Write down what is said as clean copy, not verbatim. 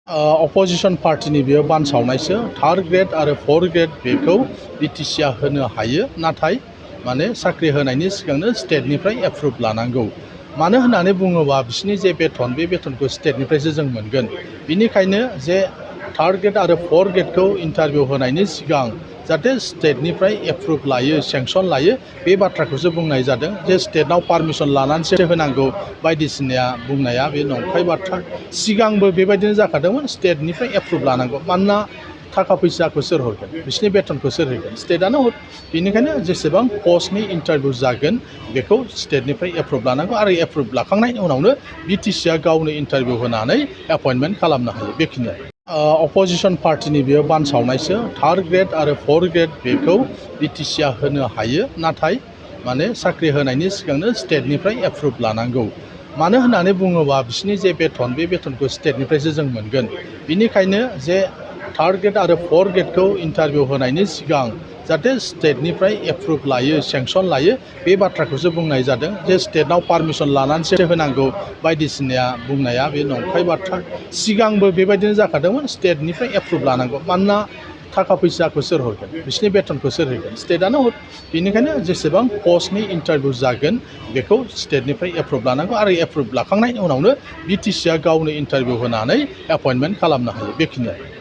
opposition पार्टीनि बेयो बानसावनायसो third grade आरो फोर्थ ग्रेड बेखौ बिटिसिआ होनो हायो नाथाय माने साख्रि होनायनि सिगांनो स्टेटनिफ्राय एप्रुभ लानांगौ मानो होननानै बुङोबा बिसोरनि जे बेथन बे बेथनखौ स्टेटनिफ्रायसो जों मोनगोन बिनिखायनो जे थार्ड ग्रेड आरो फोर्थ ग्रेडखौ इन्टारभिउ होनायनि सिगां जाहाथे स्टेटनिफ्राय एप्रुभ लायो सेंसन लायो बे बाथ्राखौसो बुंनाय जादों जे स्टेटनाव पारमिसन लानानैसो होनांगौ बायदिसिना बुंनाया बे नंखाय बाथ्रा सिगांबो बेबायदिनो जाखादोंमोन स्टेटनिफ्राय एप्रुभ लानांगौ मानोना थाखा फैसाखौ सोर हरगोन बिसोरनि बेथनखौ सोर होगोन स्टेटआनो हर बेनिखायनो जेसेबां पस्टनि इन्टारभिउ जागोन बेखौ स्टेटनिफ्राय एप्रुभ लानांगौ आरो एप्रुभ लाखांनायनि उनावनो बिटिसिआ गावनो इन्टारभिउ होनानै एपइन्टमेन्ट खालामनो हायो बेखिनियानो अपोजिशन पार्टीनि बेयो बानसावनायसो थार्ड ग्रेड आरो फोर्थ ग्रेड बेखौ बिटिसिआ होनो हायो नाथाय माने साख्रि होनायनि सिगांनो स्टेटनिफ्राय एप्रुभ लानांगौ मानो होननानै बुङोबा बिसोरनि जे बेथन बे बेथनखौ स्टेटनिफ्रायसो जों मोनगोन बिनिखायनो जे थार्ड ग्रेड आरो फोर्थ ग्रेडखौ इन्टारभिउ होनायनि सिगां जाहाथे स्टेटनिफ्राय एप्रुभ लायो सेंसन लायो बे बाथ्राखौसो बुंनाय जादों जे स्टेटनाव पारमिसन लानानैसो होनांगौ बायदिसिना बुंनाया बे नंखाय बाथ्रा सिगांबो बेबायदिनो जाखादोंमोन स्टेटनिफ्राय एप्रुभ लानांगौ मानोना थाखा फैसाखौ सोर हरगोन बिसोरनि बेथनखौ सोर होगोन स्टेटआनो हर बेनिखायनो जेसेबां पस्टनि इन्टारभिउ जागोन बेखौ स्टेटनिफ्राय एप्रुभ लानांगौ आरो एप्रुभ लाखांनायनि उनावनो बिटिसिआ गावनो इन्टारभिउ होनानै एपइन्टमेन्ट खालामनो हायो बेखिनियानो